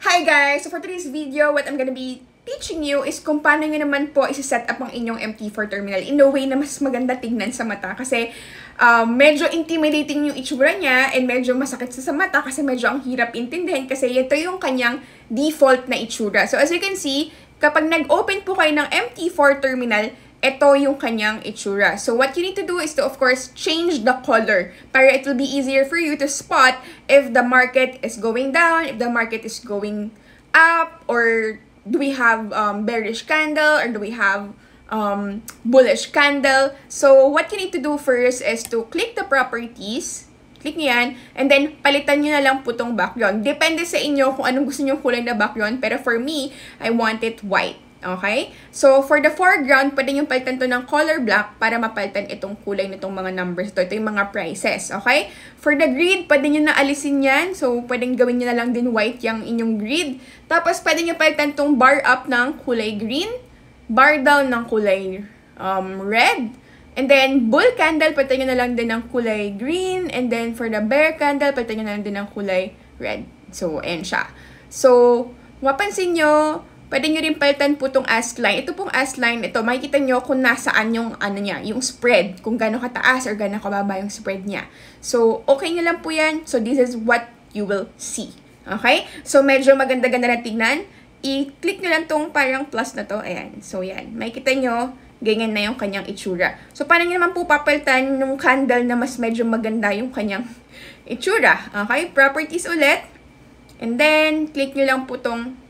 Hi guys! So for today's video, what I'm gonna be teaching you is kung paano nyo naman po isi-set up ang inyong MT4 terminal in a way na mas maganda tingnan sa mata. Kasi medyo intimidating yung itsura niya and medyo masakit sa mata kasi medyo ang hirap intindihin kasi ito yung kanyang default na itsura. So as you can see, kapag nag-open po kayo ng MT4 terminal, ito yung kanyang itsura. So what you need to do is to, of course, change the color para it will be easier for you to spot if the market is going down, if the market is going up, or do we have bearish candle, or do we have bullish candle. So what you need to do first is to click the properties. Click nyo yan, and then palitan nyo na lang po itong background. Depende sa inyo kung anong gusto nyo kulay na background, pero for me, I want it white. Okay? So, for the foreground, pwede nyo palitan to ng color black para mapalitan itong kulay nitong mga numbers. Ito yung mga prices. Okay? For the grid, pwede nyo na alisin yan. So, pwedeng gawin nyo na lang din white yung inyong grid. Tapos, pwede nyo palitan itong bar up ng kulay green, bar down ng kulay red, and then, bull candle, palitan nyo na lang din ng kulay green, and then, for the bear candle, palitan nyo na lang din ng kulay red. So, ayan siya. So, mapansin nyo, pwede nyo rin palitan po itong ask line. Ito pong ask line, ito, makikita nyo kung nasaan yung, yung spread. Kung gano'ng kataas or gano'ng kababa yung spread niya. So, okay nyo lang po yan. So, this is what you will see. Okay? So, medyo maganda-ganda na tignan. I-click nyo lang tong parang plus na to. Ayan. So, yan. Makikita nyo, ganyan na yung kanyang itsura. So, paano nyo naman po papalitan yung candle na mas medyo maganda yung kanyang itsura? Okay? Properties ulit. And then, click nyo lang po tong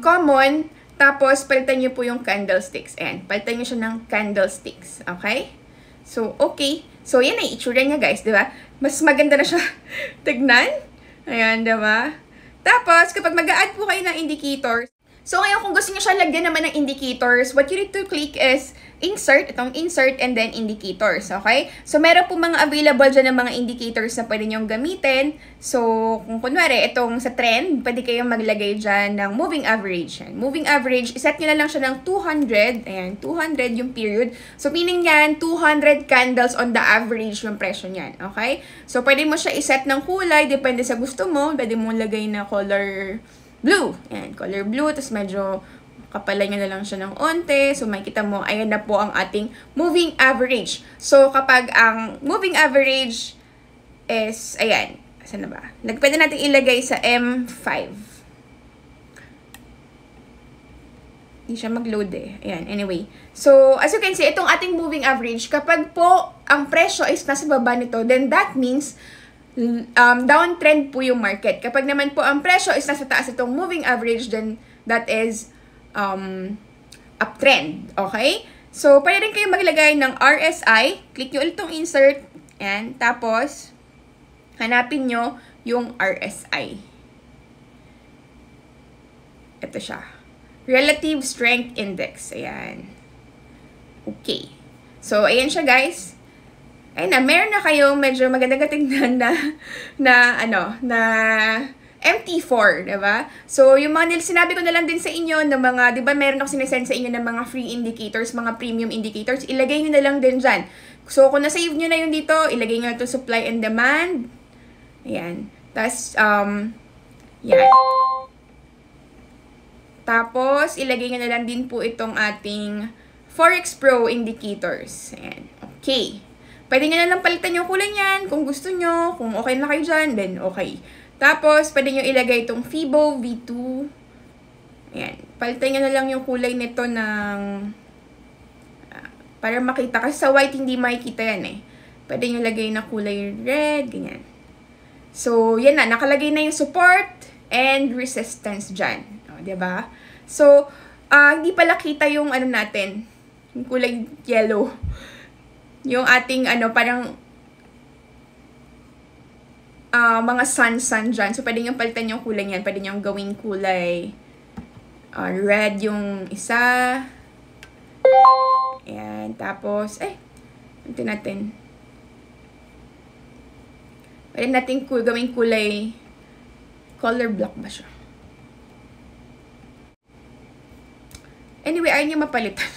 common, tapos palitan nyo po yung candlesticks. Ayan, palitan nyo siya ng candlesticks. Okay? So, okay. So, yan ay itsura niya, guys, di ba? Mas maganda na siya tignan. Ayan, di ba? Tapos, kapag mag-a-add po kayo ng indicators, so ngayon kung gusto niyo siya lagyan naman ng indicators, what you need to click is insert, itong insert and then indicators, okay? So meron po mga available dyan ng mga indicators na pwede niyong gamitin. So kung kunwari itong sa trend, pwede kayong maglagay dyan ng moving average. Moving average, iset nyo na lang siya ng 200, ayan, 200 yung period. So meaning yan, 200 candles on the average yung presyo niyan, okay? So pwede mo siya iset ng kulay, depende sa gusto mo, pwede mo lagay na color blue. Ayan, color blue. Tapos medyo kapalan nyo na lang siya ng onte. So, makikita mo, ayan na po ang ating moving average. So, kapag ang moving average is, ayan, saan na ba? Pwede natin ilagay sa M5. Hindi siya mag-load eh. Ayan, anyway. So, as you can see, itong ating moving average, kapag po ang presyo is nasa baba nito, then that means downtrend po yung market. Kapag naman po ang presyo is nasa taas itong moving average, then that is uptrend. Okay? So, pwede rin kayo maglagay ng RSI. Click nyo ulit itong insert. Ayan. Tapos, hanapin nyo yung RSI. Ito siya. Relative Strength Index. Ayan. Okay. So, ayan siya, guys. Ayun na, meron na kayo medyo magandang tingnan na MT4, diba? So, yung mga sinabi ko na lang din sa inyo na mga, diba, meron ako sinesend sa inyo ng mga free indicators, mga premium indicators, ilagay nyo na lang din dyan. So, kung na-save nyo na yun dito, ilagay nyo ito supply and demand. Ayan. Tapos, yan. Tapos, ilagay nyo na lang din po itong ating Forex Pro indicators. Ayan. Okay. Pwede nyo na lang palitan yung kulay niyan kung gusto nyo. Kung okay na kayo dyan, then okay. Tapos, pwede nyo ilagay itong Fibo V2. Ayan. Palitan nyo na lang yung kulay nito ng para makita. Kasi sa white, hindi makikita yan eh. Pwede nyo lagay na kulay red, ganyan. So, yan na. Nakalagay na yung support and resistance dyan. O, diba? So, hindi pala kita yung ano natin. Yung kulay yellow. Yung ating, parang mga sun dyan. So, pwede nyo palitan yung kulay niyan. Pwede nyo gawing kulay red yung isa. Ayan. Tapos, ito natin. Pwede natin gawing kulay color black ba siya? Anyway, ayaw niya mapalitan.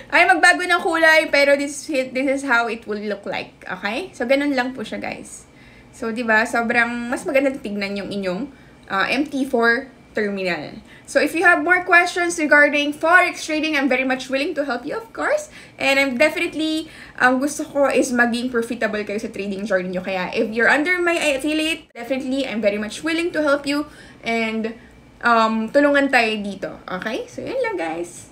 Ay, magbago ng kulay, pero this is how it will look like. Okay? So, ganun lang po siya, guys. So, di ba sobrang mas maganda tignan yung inyong MT4 terminal. So if you have more questions regarding forex trading, I'm very much willing to help you, of course. And I'm definitely, gusto ko is maging profitable kayo sa trading journey nyo. Kaya if you're under my affiliate, definitely, I'm very much willing to help you. And tulungan tayo dito. Okay? So yun lang, guys.